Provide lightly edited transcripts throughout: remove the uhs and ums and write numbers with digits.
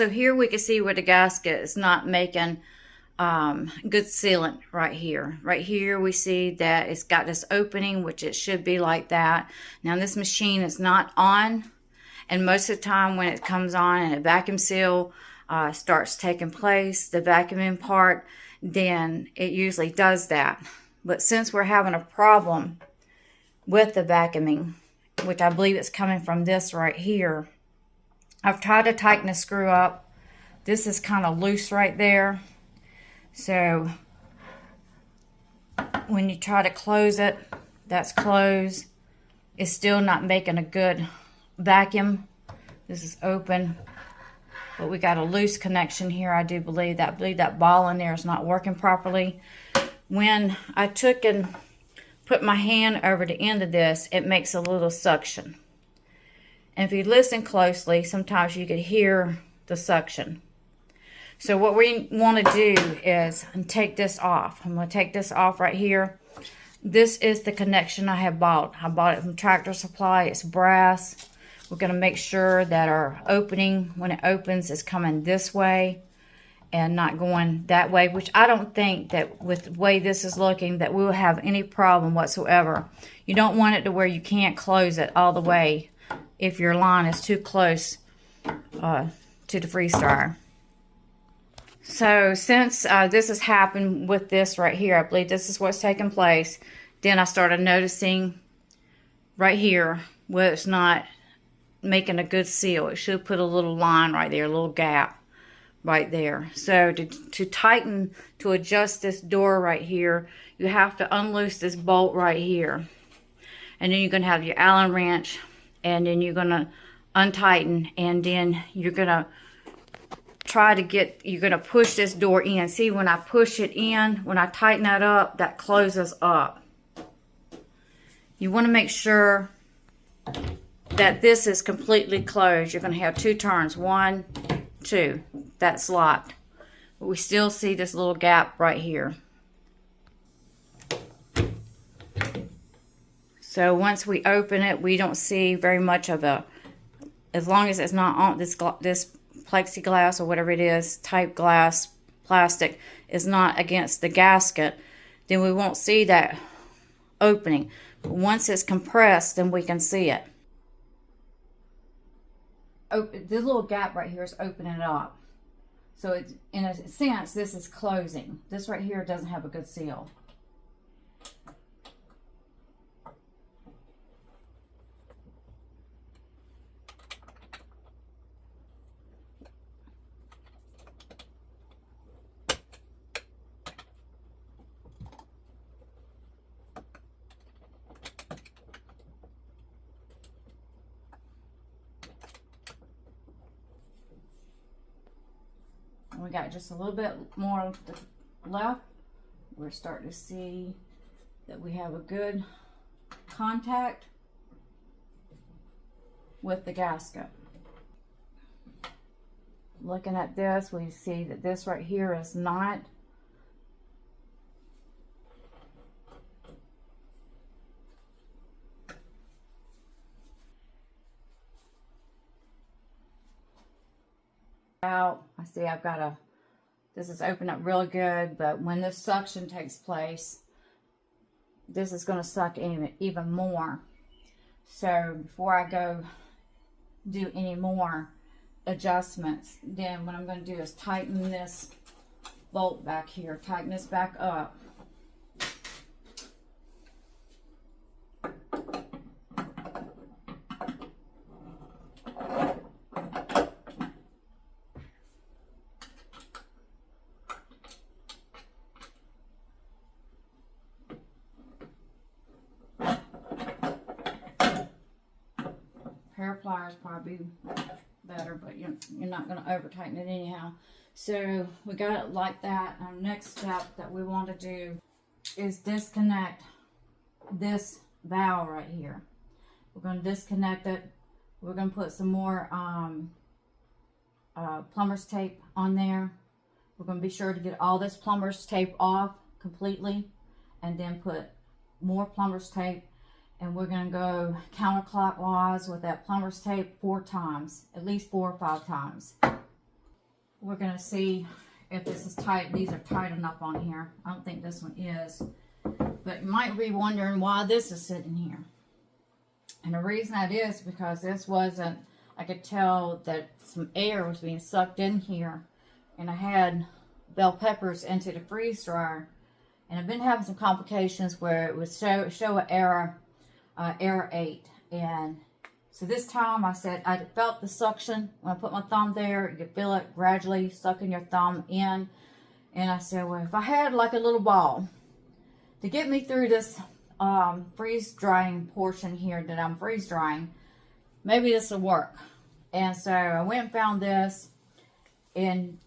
So here we can see where the gasket is not making good sealant right here. Right here we see that it's got this opening, which it should be like that. Now this machine is not on, and most of the time when it comes on and a vacuum seal starts taking place, the vacuuming part, then it usually does that. But since we're having a problem with the vacuuming, which I believe is coming from this right here, I've tried to tighten the screw up. This is kind of loose right there. So when you try to close it, that's closed. It's still not making a good vacuum. This is open, but we got a loose connection here. I believe that ball in there is not working properly. When I took and put my hand over the end of this, it makes a little suction. And if you listen closely, sometimes you could hear the suction. So what we want to do is take this off. I'm going to take this off right here. This is the connection I have bought. I bought it from Tractor Supply. It's brass. We're going to make sure that our opening, when it opens, is coming this way and not going that way, which I don't think that with the way this is looking that we will have any problem whatsoever. You don't want it to where you can't close it all the way if your line is too close to the freeze dryer. So since this has happened with this right here, I believe this is what's taking place, then I started noticing right here where it's not making a good seal. It should put a little line right there, a little gap right there. So to tighten, to adjust this door right here, you have to unloose this bolt right here. And then you're going to have your Allen wrench, and then you're going to untighten, and then you're going to you're going to push this door in. See, when I push it in, when I tighten that up, that closes up. You want to make sure that this is completely closed. You're going to have two turns, 1, 2. That's locked. But we still see this little gap right here. So once we open it, we don't see very much of as long as it's not on this plexiglass or whatever it is, type glass, plastic, is not against the gasket, then we won't see that opening. But once it's compressed, then we can see it. This little gap right here is opening up. So it's, in a sense, this is closing. This right here doesn't have a good seal. We got just a little bit more left. We're starting to see that we have a good contact with the gasket. Looking at this, we see that this right here is not. Out. I see I've got this is opened up really good, but when this suction takes place, this is going to suck even more. So before I go do any more adjustments, then what I'm going to do is tighten this bolt back here, tighten this back up. Hair pliers probably better, but you're not going to over tighten it anyhow. So we got it like that. Our next step that we want to do is disconnect this valve right here. We're going to disconnect it. We're going to put some more plumber's tape on there. We're going to be sure to get all this plumber's tape off completely, and then put more plumber's tape. And we're going to go counterclockwise with that plumber's tape 4 times, at least 4 or 5 times. We're going to see if this is tight. These are tight enough on here. I don't think this one is. But you might be wondering why this is sitting here. And the reason that is because this wasn't, I could tell that some air was being sucked in here. And I had bell peppers into the freeze dryer. And I've been having some complications where it would show an error 8. And so this time I said, I felt the suction. When I put my thumb there, you could feel it gradually sucking your thumb in. And I said, well, if I had like a little ball to get me through this freeze drying portion here that I'm freeze drying, maybe this will work. And so I went and found this, and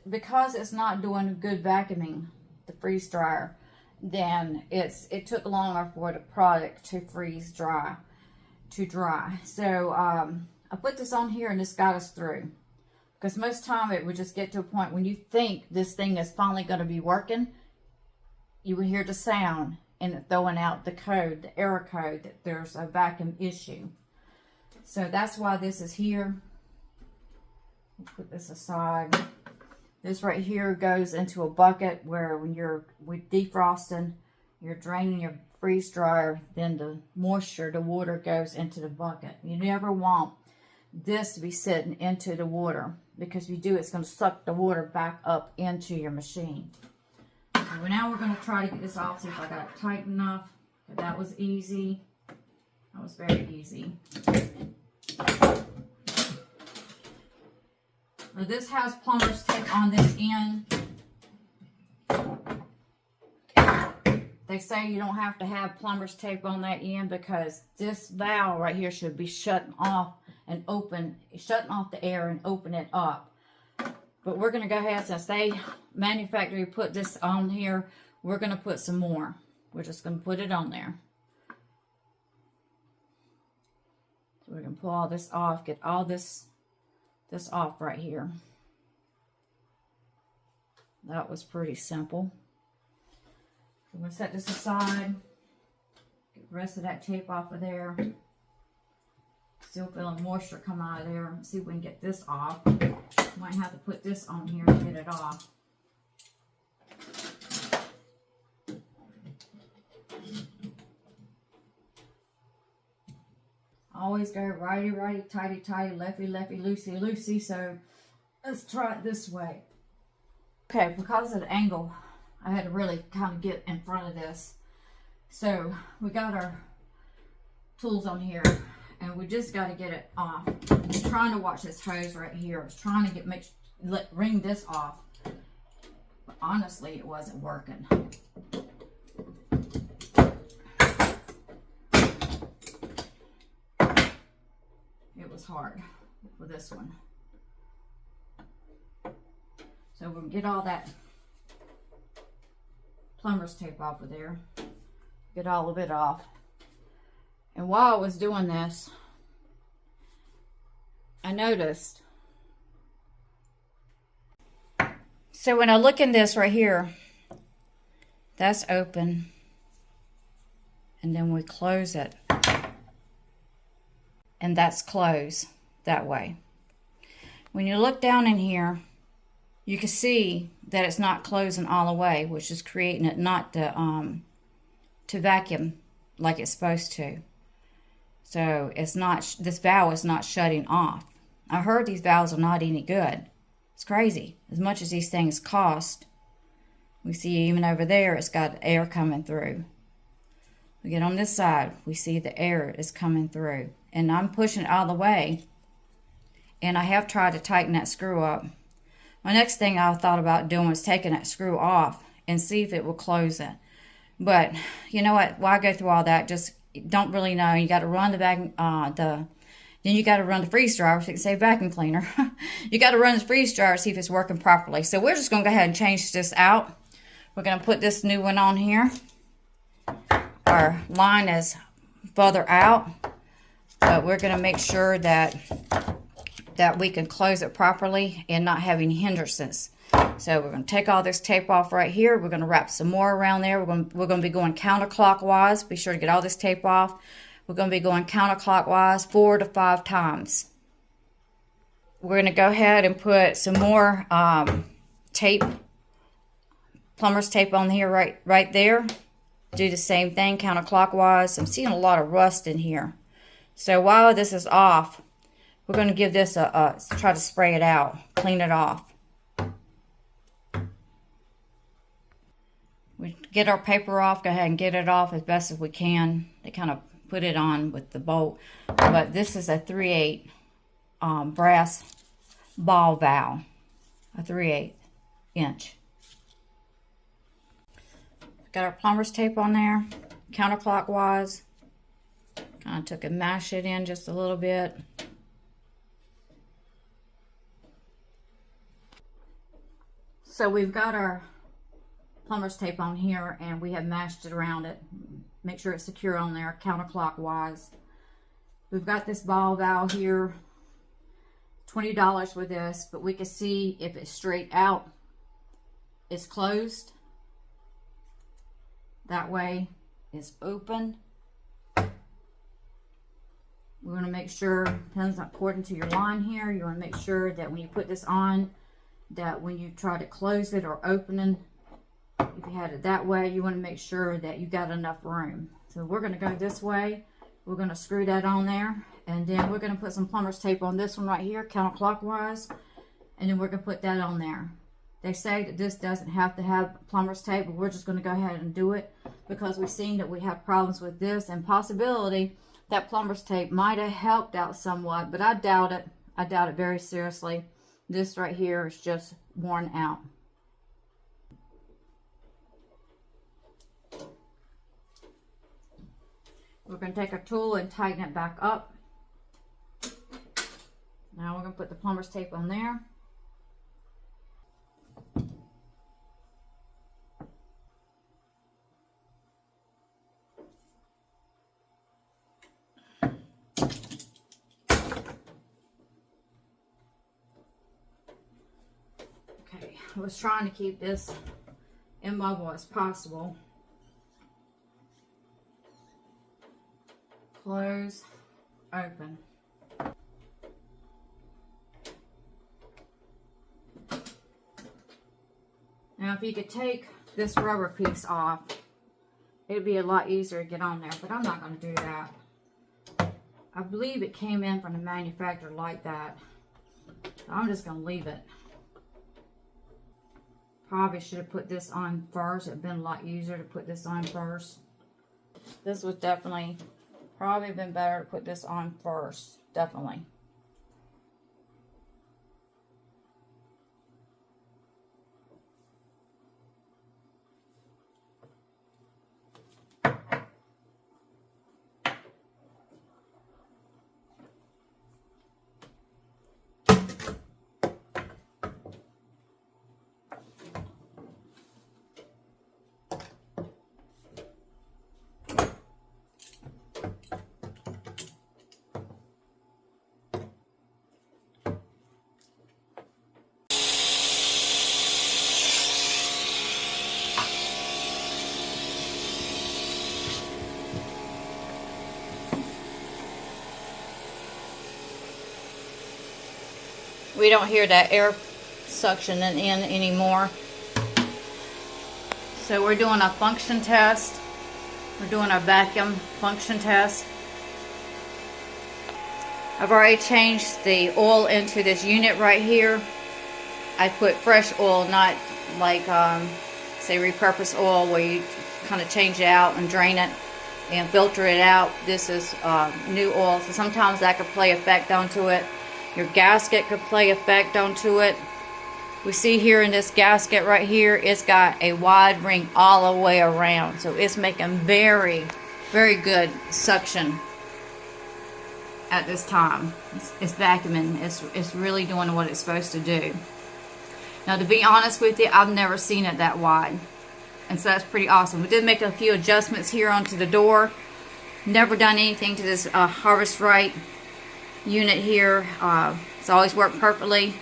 because it's not doing good vacuuming, the freeze dryer, then it took longer for the product to freeze dry, So I put this on here, and this got us through. Because most time it would just get to a point when you think this thing is finally going to be working, you would hear the sound and it throwing out the code, the error code, that there's a vacuum issue. So that's why this is here. We'll put this aside. This right here goes into a bucket where when you're defrosting, you're draining your freeze dryer, then the moisture, the water goes into the bucket. You never want this to be sitting into the water, because if you do, it's going to suck the water back up into your machine. So now we're going to try to get this off, see if I got it tight enough. That was easy. That was very easy. Now this has plumber's tape on this end. They say you don't have to have plumber's tape on that end because this valve right here should be shutting off and shutting off the air and open it up. But we're going to go ahead, since they manufacturer put this on here, we're going to put some more. We're just going to put it on there. So we're going to pull all this off, get all this off right here. That was pretty simple. So I'm going to set this aside, get the rest of that tape off of there. Still feeling moisture come out of there. Let's see if we can get this off. Might have to put this on here to get it off. Always go righty, righty, tighty, tighty, lefty, lefty, loosey, loosey. So let's try it this way. Okay, because of the angle, I had to really kind of get in front of this. So we got our tools on here, and we just got to get it off. I'm trying to watch this hose right here. I was trying to wring this off, but honestly, it wasn't working. It was hard for this one. So we'll get all that plumber's tape off of there. Get all of it off. And while I was doing this, I noticed. So when I look in this right here, that's open. And then we close it. And that's closed that way. When you look down in here, you can see that it's not closing all the way, which is creating it not to vacuum like it's supposed to. So it's not, this valve is not shutting off. I heard these valves are not any good. It's crazy. As much as these things cost, we see even over there, it's got air coming through. We get on this side, we see the air is coming through. And I'm pushing it out of the way. And I have tried to tighten that screw up. My next thing I thought about doing was taking that screw off and see if it will close it. But you know what? Why go through all that? Just don't really know. You got to run then you got to run the freeze dryer. So you can say vacuum cleaner. You got to run the freeze dryer to see if it's working properly. So we're just going to go ahead and change this out. We're going to put this new one on here. Our line is further out, but we're going to make sure that we can close it properly and not have any hindrances. So we're going to take all this tape off right here. We're going to wrap some more around there. We're going to be going counterclockwise. Be sure to get all this tape off. We're going to be going counterclockwise 4 to 5 times. we're going to go ahead and put some more tape, plumber's tape on here right there. Do the same thing counterclockwise. I'm seeing a lot of rust in here. So while this is off, we're going to give this try to spray it out, clean it off. We get our paper off, go ahead and get it off as best as we can. They kind of put it on with the bolt. But this is a 3/8 brass ball valve, a 3/8 inch. Got our plumber's tape on there, counterclockwise. Kind of took and mashed it in just a little bit. So we've got our plumber's tape on here and we have mashed it around it. Make sure it's secure on there, counterclockwise. We've got this ball valve here, $20 for this, but we can see if it's straight out, it's closed. That way it's open. We want to make sure, depends according to your line here, you want to make sure that when you put this on, that when you try to close it or open it, if you had it that way, you want to make sure that you got enough room. So we're going to go this way. We're going to screw that on there, and then we're going to put some plumber's tape on this one right here, counterclockwise, and then we're going to put that on there. They say that this doesn't have to have plumber's tape, but we're just going to go ahead and do it because we've seen that we have problems with this, and possibility that plumber's tape might have helped out somewhat, but I doubt it. I doubt it very seriously. This right here is just worn out. We're going to take our tool and tighten it back up. Now we're going to put the plumber's tape on there. Okay, I was trying to keep this immobile as possible. Close, open. Now if you could take this rubber piece off, it'd be a lot easier to get on there, but I'm not going to do that. I believe it came in from the manufacturer like that. So I'm just going to leave it. Probably should have put this on first. It'd been a lot easier to put this on first. This was definitely probably been better to put this on first. Definitely. We don't hear that air suctioning in anymore. So we're doing a function test. We're doing our vacuum function test. I've already changed the oil into this unit right here. I put fresh oil, not like say repurposed oil where you kind of change it out and drain it and filter it out. This is new oil, so sometimes that could play effect onto it. Your gasket could play effect onto it. We see here in this gasket right here, it's got a wide ring all the way around. So it's making very, very good suction at this time. It's vacuuming. It's really doing what it's supposed to do. Now to be honest with you, I've never seen it that wide. And so that's pretty awesome. We did make a few adjustments here onto the door. Never done anything to this Harvest Right unit here. It's always worked perfectly,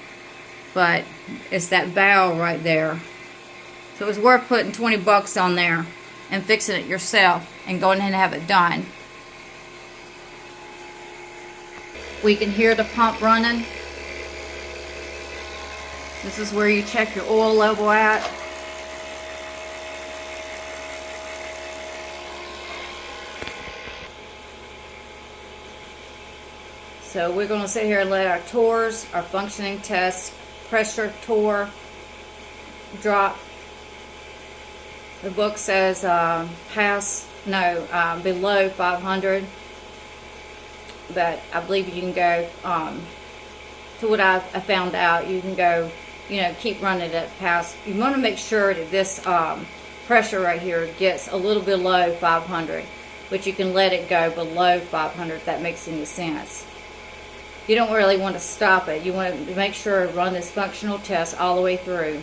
but it's that valve right there. So it's worth putting 20 bucks on there and fixing it yourself and going in and have it done. We can hear the pump running. This is where you check your oil level at. So we're going to sit here and let our tours, our functioning test, pressure tour drop. The book says below 500, but I believe you can go, to what I found out, you can go, keep running it past. You want to make sure that this pressure right here gets a little below 500, but you can let it go below 500 if that makes any sense. You don't really want to stop it. You want to make sure to run this functional test all the way through.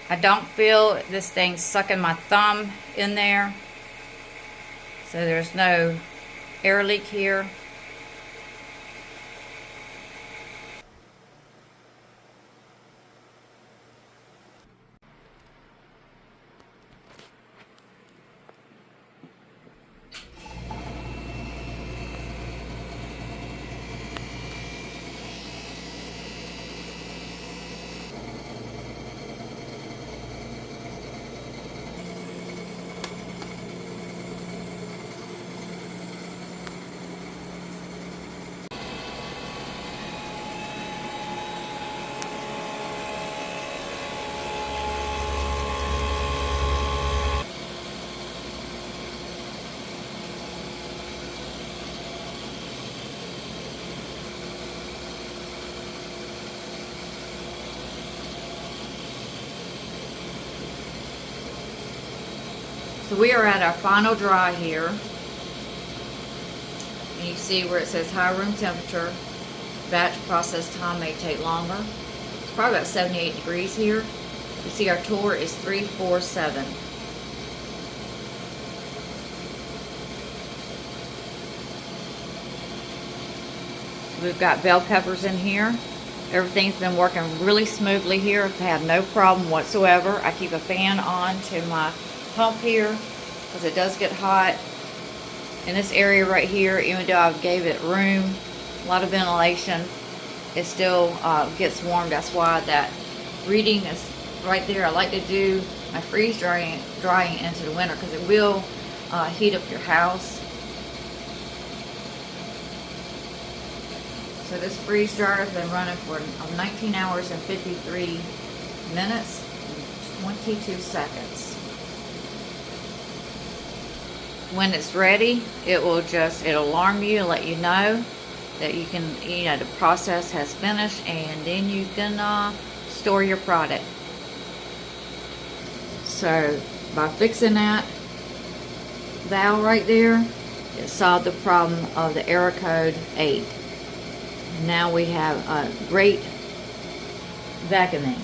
I don't feel this thing sucking my thumb in there. So there's no air leak here. So we are at our final dry here. And you see where it says high room temperature. Batch process time may take longer. It's probably about 78 degrees here. You see our tour is 347. We've got bell peppers in here. Everything's been working really smoothly here. I've had no problem whatsoever. I keep a fan on to my pump here because it does get hot in this area right here. Even though I gave it room, a lot of ventilation, it still gets warm. That's why that reading is right there. I like to do my freeze drying into the winter because it will heat up your house. So this freeze dryer has been running for 19 hours and 53 minutes and 22 seconds. When it's ready, it'll alarm you and let you know that you can, the process has finished, and then you can store your product. So by fixing that valve right there, it solved the problem of the error code 8. Now we have a great vacuuming.